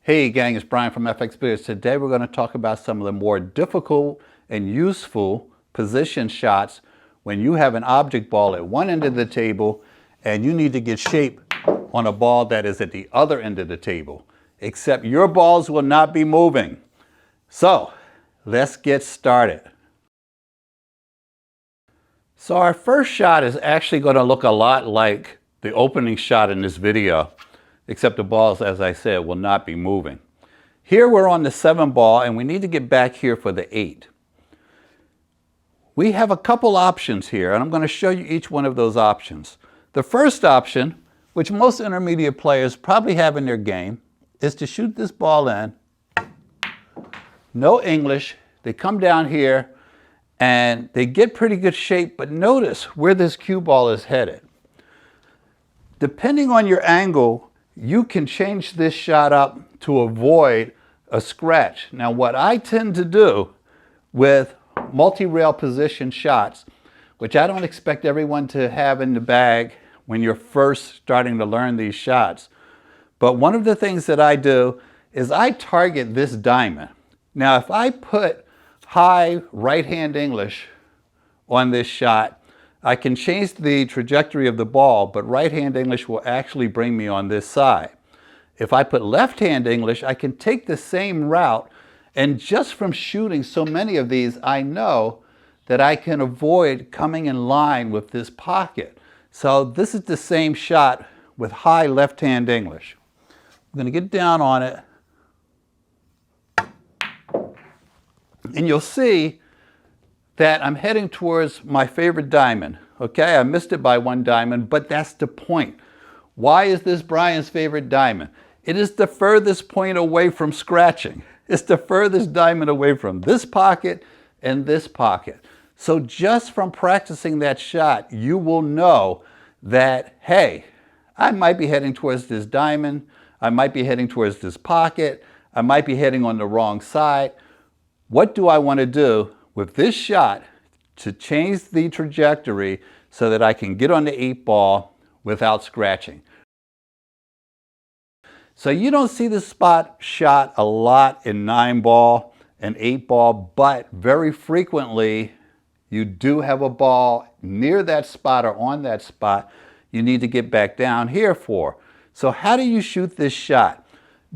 Hey gang, it's Bryan from FXBilliards. Today we're going to talk about some of the more difficult and useful position shots when you have an object ball at one end of the table and you need to get shape on a ball that is at the other end of the table. Except your balls will not be moving. So let's get started. So our first shot is actually going to look a lot like the opening shot in this video, except the balls, as I said, will not be moving. Here we're on the 7 ball and we need to get back here for the 8. We have a couple options here and I'm going to show you each one of those options. The first option, which most intermediate players probably have in their game, is to shoot this ball in. No English. They come down here and they get pretty good shape, but notice where this cue ball is headed. Depending on your angle, you can change this shot up to avoid a scratch. Now what I tend to do with multi-rail position shots, which I don't expect everyone to have in the bag when you're first starting to learn these shots, but one of the things that I do is I target this diamond. Now if I put high right-hand English on this shot, I can change the trajectory of the ball, but right-hand English will actually bring me on this side. If I put left-hand English, I can take the same route, and just from shooting so many of these, I know that I can avoid coming in line with this pocket. So this is the same shot with high left-hand English. I'm going to get down on it, and you'll see that I'm heading towards my favorite diamond. Okay, I missed it by 1 diamond, but that's the point. Why is this Bryan's favorite diamond? It is the furthest point away from scratching. It's the furthest diamond away from this pocket and this pocket. So just from practicing that shot, you will know that, hey, I might be heading towards this diamond. I might be heading towards this pocket. I might be heading on the wrong side. What do I want to do with this shot to change the trajectory so that I can get on the 8 ball without scratching? So you don't see this spot shot a lot in 9 ball and 8 ball, but very frequently you do have a ball near that spot or on that spot you need to get back down here for. So how do you shoot this shot?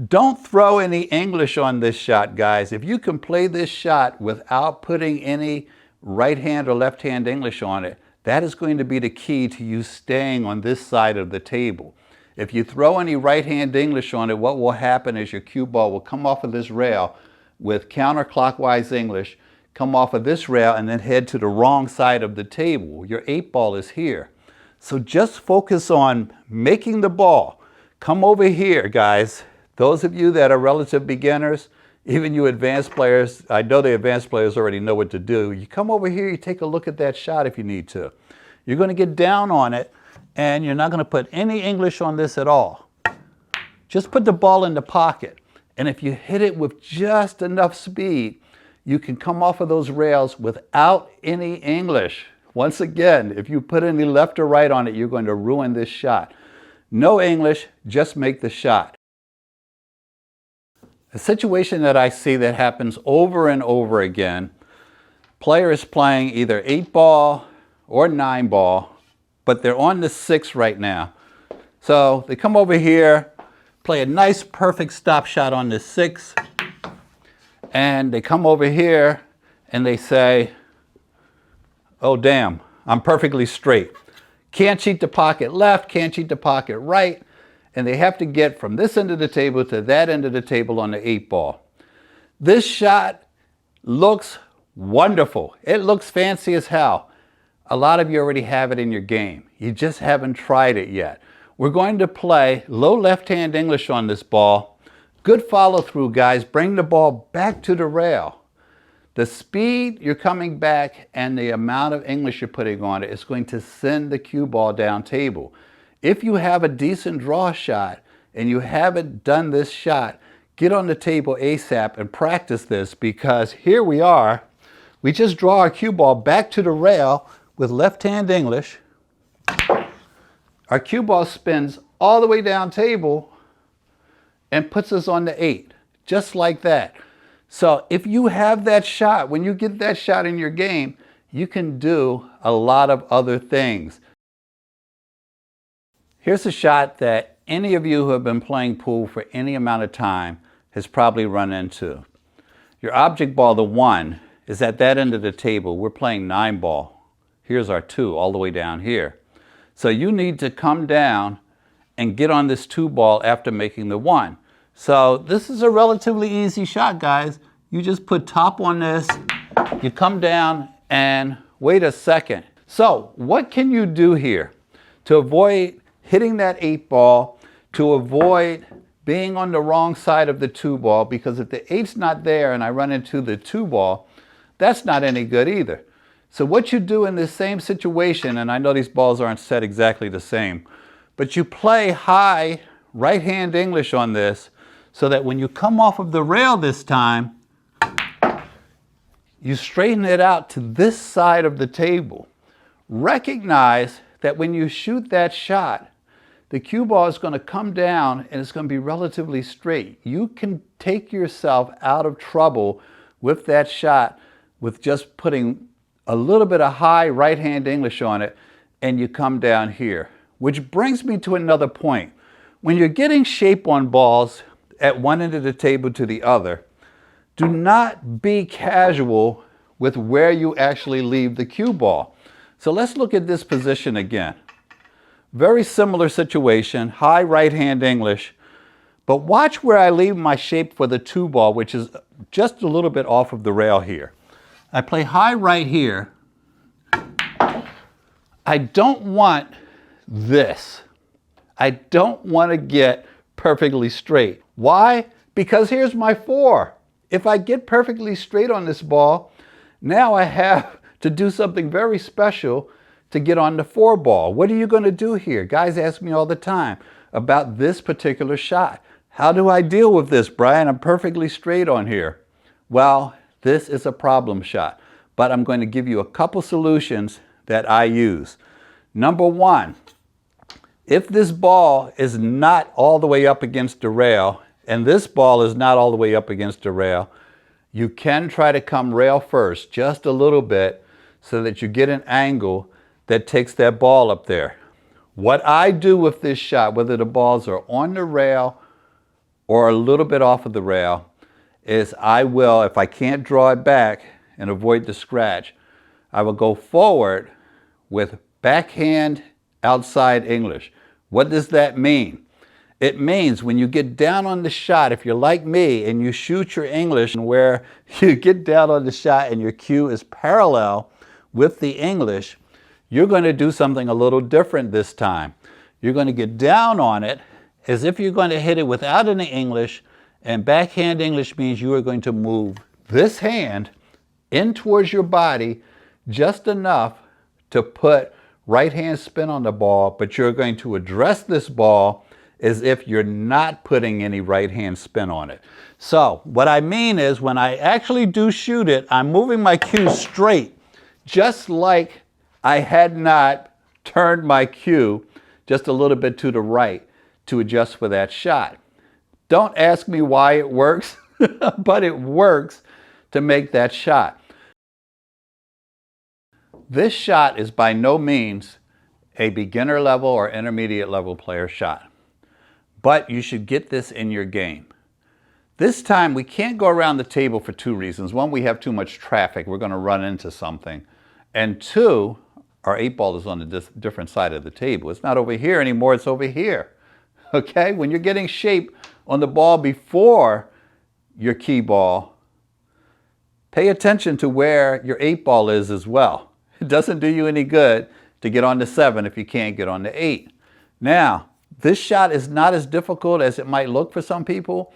Don't throw any English on this shot, guys. If you can play this shot without putting any right-hand or left-hand English on it, that is going to be the key to you staying on this side of the table. If you throw any right-hand English on it, what will happen is your cue ball will come off of this rail with counterclockwise English, come off of this rail and then head to the wrong side of the table. Your 8 ball is here. So just focus on making the ball. Come over here, guys. Those of you that are relative beginners, even you advanced players, I know the advanced players already know what to do. You come over here, you take a look at that shot if you need to. You're going to get down on it, and you're not going to put any English on this at all. Just put the ball in the pocket, and if you hit it with just enough speed, you can come off of those rails without any English. Once again, if you put any left or right on it, you're going to ruin this shot. No English, just make the shot. A situation that I see that happens over and over again, players playing either 8 ball or 9 ball, but they're on the 6 right now. So they come over here, play a nice perfect stop shot on the 6, and they come over here and they say, oh damn, I'm perfectly straight. Can't cheat the pocket left, can't cheat the pocket right. And they have to get from this end of the table to that end of the table on the 8 ball. This shot looks wonderful. It looks fancy as hell. A lot of you already have it in your game. You just haven't tried it yet. We're going to play low left-hand English on this ball. Good follow through, guys. Bring the ball back to the rail. The speed you're coming back and the amount of English you're putting on it is going to send the cue ball down table. If you have a decent draw shot and you haven't done this shot, get on the table ASAP and practice this, because here we are. We just draw our cue ball back to the rail with left-hand English. Our cue ball spins all the way down table and puts us on the 8, just like that. So if you have that shot, when you get that shot in your game, you can do a lot of other things. Here's a shot that any of you who have been playing pool for any amount of time has probably run into. Your object ball, the 1, is at that end of the table. We're playing 9 ball. Here's our 2 all the way down here. So you need to come down and get on this 2 ball after making the 1. So this is a relatively easy shot, guys. You just put top on this, you come down and wait a second. So what can you do here to avoid hitting that 8 ball, to avoid being on the wrong side of the 2 ball? Because if the 8's not there and I run into the 2 ball, that's not any good either. So what you do in this same situation, and I know these balls aren't set exactly the same, but you play high right-hand English on this so that when you come off of the rail this time, you straighten it out to this side of the table. Recognize that when you shoot that shot, the cue ball is going to come down and it's going to be relatively straight. You can take yourself out of trouble with that shot with just putting a little bit of high right-hand English on it, and you come down here. Which brings me to another point. When you're getting shape on balls at one end of the table to the other, do not be casual with where you actually leave the cue ball. So let's look at this position again. Very similar situation, high right-hand English, but watch where I leave my shape for the 2 ball, which is just a little bit off of the rail here. I play high right here. I don't want this. I don't want to get perfectly straight. Why? Because here's my 4. If I get perfectly straight on this ball, now I have to do something very special to get on the 4 ball. What are you going to do here? Guys ask me all the time about this particular shot. How do I deal with this, Brian? I'm perfectly straight on here. Well, this is a problem shot, but I'm going to give you a couple solutions that I use. Number 1, if this ball is not all the way up against the rail, and this ball is not all the way up against the rail, you can try to come rail first, just a little bit, so that you get an angle that takes that ball up there. What I do with this shot, whether the balls are on the rail or a little bit off of the rail, is I will, if I can't draw it back and avoid the scratch, I will go forward with backhand outside English. What does that mean? It means when you get down on the shot, if you're like me and you shoot your English where you get down on the shot and your cue is parallel with the English, you're going to do something a little different this time. You're going to get down on it as if you're going to hit it without any English, and backhand English means you are going to move this hand in towards your body just enough to put right hand spin on the ball, but you're going to address this ball as if you're not putting any right hand spin on it. So what I mean is when I actually do shoot it, I'm moving my cue straight, just like I had not turned my cue just a little bit to the right to adjust for that shot. Don't ask me why it works, but it works to make that shot. This shot is by no means a beginner level or intermediate level player shot, but you should get this in your game. This time we can't go around the table for 2 reasons. 1, we have too much traffic. We're going to run into something. And 2, our 8 ball is on the different side of the table. It's not over here anymore, it's over here. Okay? When you're getting shape on the ball before your key ball, pay attention to where your 8 ball is as well. It doesn't do you any good to get on the 7 if you can't get on the 8. Now, this shot is not as difficult as it might look for some people.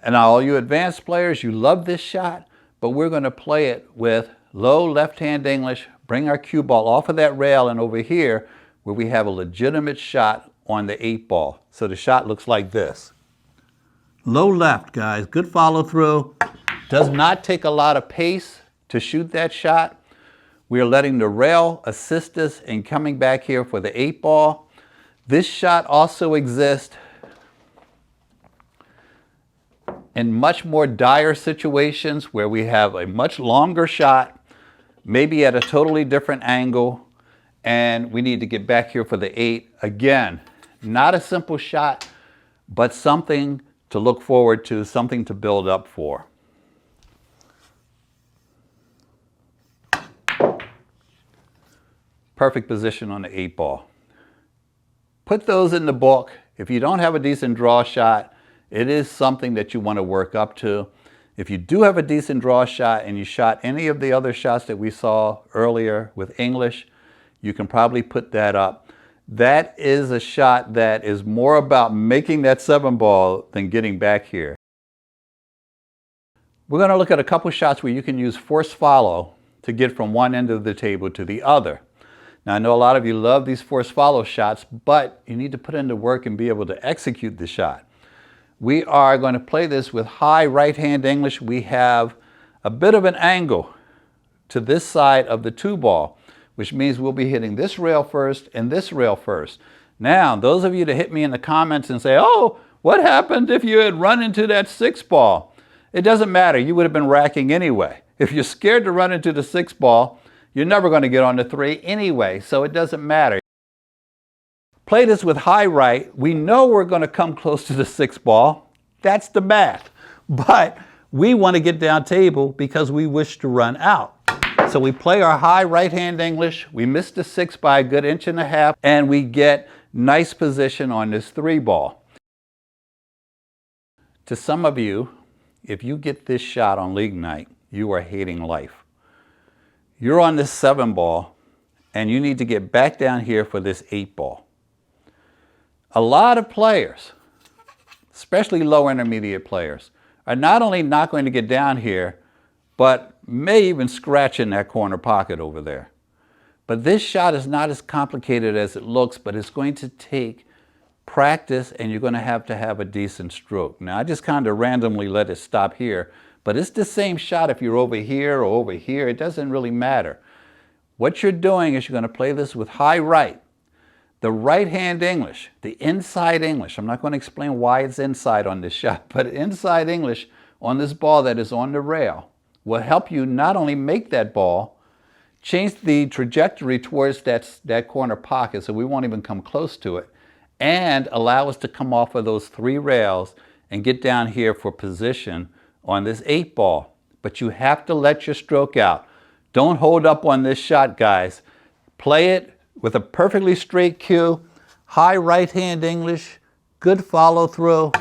And all you advanced players, you love this shot, but we're going to play it with low left-hand English, bring our cue ball off of that rail and over here where we have a legitimate shot on the 8 ball. So the shot looks like this. Low left, guys. Good follow through. Does not take a lot of pace to shoot that shot. We are letting the rail assist us in coming back here for the 8 ball. This shot also exists In much more dire situations where we have a much longer shot, maybe at a totally different angle, and we need to get back here for the 8. Again, not a simple shot, but something to look forward to, something to build up for. Perfect position on the 8 ball. Put those in the book. If you don't have a decent draw shot, it is something that you want to work up to. If you do have a decent draw shot and you shot any of the other shots that we saw earlier with English, you can probably put that up. That is a shot that is more about making that 7 ball than getting back here. We're going to look at a couple shots where you can use force follow to get from one end of the table to the other. Now, I know a lot of you love these force follow shots, but you need to put in the work and be able to execute the shot. We are going to play this with high right-hand English. We have a bit of an angle to this side of the 2 ball, which means we'll be hitting this rail first and this rail first. Now, those of you that hit me in the comments and say, oh, what happened if you had run into that 6 ball? It doesn't matter. You would have been racking anyway. If you're scared to run into the 6 ball, you're never going to get on the 3 anyway, so it doesn't matter. Play this with high right. We know we're going to come close to the 6 ball. That's the math. But we want to get down table because we wish to run out. So we play our high right-hand English. We miss the 6 by a good 1.5 inches, and we get nice position on this 3 ball. To some of you, if you get this shot on league night, you are hating life. You're on this 7 ball, and you need to get back down here for this 8 ball. A lot of players, especially low intermediate players, are not only not going to get down here, but may even scratch in that corner pocket over there. But this shot is not as complicated as it looks, but it's going to take practice, and you're going to have a decent stroke. Now, I just kind of randomly let it stop here, but it's the same shot if you're over here or over here. It doesn't really matter. What you're doing is you're going to play this with high right. The right-hand English, the inside English, I'm not going to explain why it's inside on this shot, but inside English on this ball that is on the rail will help you not only make that ball, change the trajectory towards that corner pocket so we won't even come close to it, and allow us to come off of those 3 rails and get down here for position on this 8 ball. But you have to let your stroke out. Don't hold up on this shot, guys. Play it with a perfectly straight cue, high right-hand English, good follow through.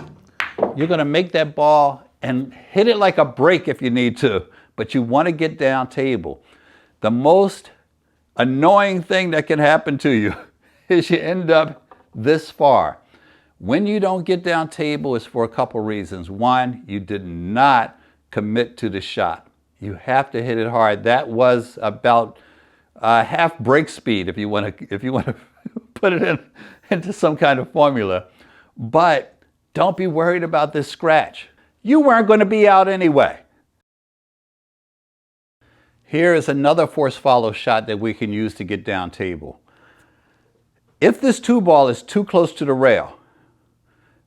You're going to make that ball and hit it like a break if you need to, but you want to get down table. The most annoying thing that can happen to you is you end up this far. When you don't get down table, it's for a couple reasons. One, you did not commit to the shot. You have to hit it hard. That was about half break speed if you want to put it into some kind of formula. But don't be worried about this scratch. You weren't going to be out anyway. Here is another force follow shot that we can use to get down table. If this 2 ball is too close to the rail,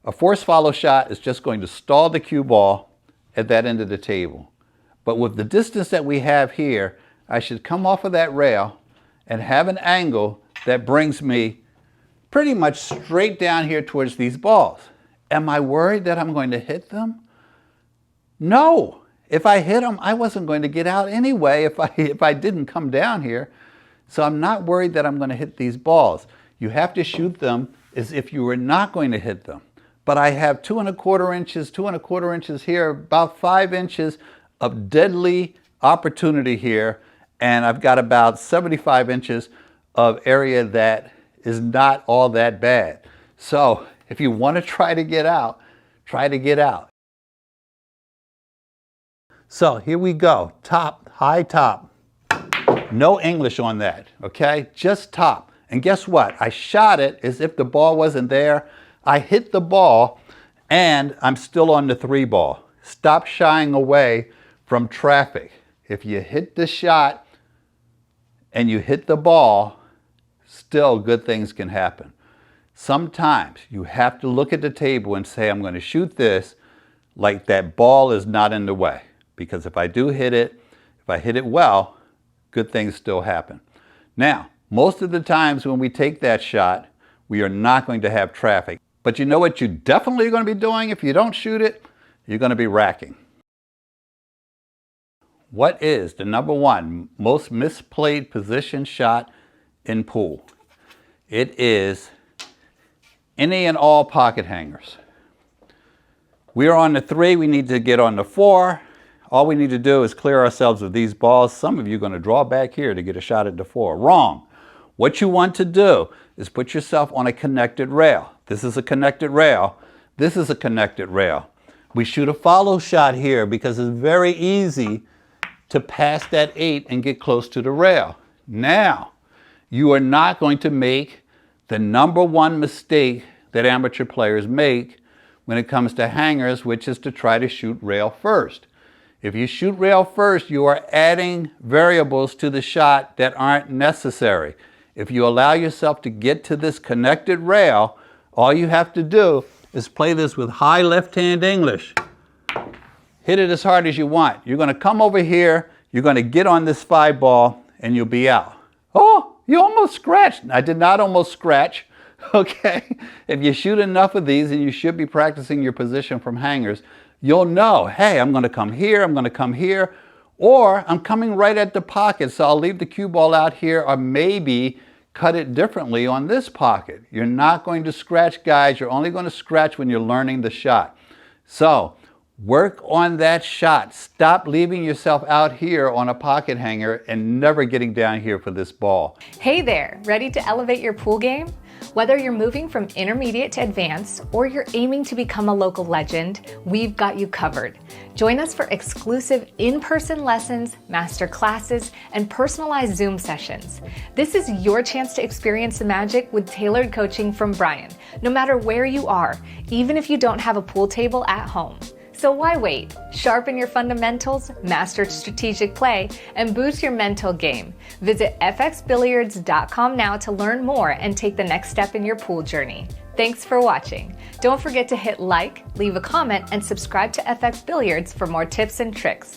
a force follow shot is just going to stall the cue ball at that end of the table. But with the distance that we have here, I should come off of that rail and have an angle that brings me pretty much straight down here towards these balls. Am I worried that I'm going to hit them? No. If I hit them, I wasn't going to get out anyway if I didn't come down here. So I'm not worried that I'm going to hit these balls. You have to shoot them as if you were not going to hit them. But I have 2 1/4 inches here, about 5 inches of deadly opportunity here, and I've got about 75 inches of area that is not all that bad. So if you want to try to get out, try to get out. So here we go, top, high top. No English on that, okay? Just top. And guess what? I shot it as if the ball wasn't there. I hit the ball, and I'm still on the 3 ball. Stop shying away from traffic. If you hit the shot and you hit the ball, still good things can happen. Sometimes you have to look at the table and say, I'm going to shoot this. like that ball is not in the way. Because if I do hit it, if I hit it well, good things still happen. Now, most of the times when we take that shot, we are not going to have traffic. But you know what you definitely are going to be doing if you don't shoot it? You're going to be racking. What is the number one most misplayed position shot in pool? It is any and all pocket hangers. We are on the 3, we need to get on the 4. All we need to do is clear ourselves of these balls. Some of you are going to draw back here to get a shot at the 4. Wrong. What you want to do is put yourself on a connected rail. This is a connected rail. This is a connected rail. We shoot a follow shot here because it's very easy to pass that 8 and get close to the rail. Now, you are not going to make the number one mistake that amateur players make when it comes to hangers, which is to try to shoot rail first. If you shoot rail first, you are adding variables to the shot that aren't necessary. If you allow yourself to get to this connected rail, all you have to do is play this with high left-hand English. Hit it as hard as you want. You're going to come over here, you're going to get on this 5 ball, and you'll be out. Oh, you almost scratched. I did not almost scratch. Okay? If you shoot enough of these, and you should be practicing your position from hangers, you'll know, hey, I'm going to come here, I'm going to come here, or I'm coming right at the pocket, so I'll leave the cue ball out here, or maybe cut it differently on this pocket. You're not going to scratch, guys. You're only going to scratch when you're learning the shot. So, work on that shot. Stop leaving yourself out here on a pocket hanger and never getting down here for this ball. Hey there, ready to elevate your pool game? Whether you're moving from intermediate to advanced or you're aiming to become a local legend, we've got you covered. Join us for exclusive in-person lessons, master classes, and personalized Zoom sessions. This is your chance to experience the magic with tailored coaching from Bryan, no matter where you are, even if you don't have a pool table at home. So why wait? Sharpen your fundamentals, master strategic play, and boost your mental game. Visit FXBilliards.com now to learn more and take the next step in your pool journey. Thanks for watching. Don't forget to hit like, leave a comment, and subscribe to FX Billiards for more tips and tricks.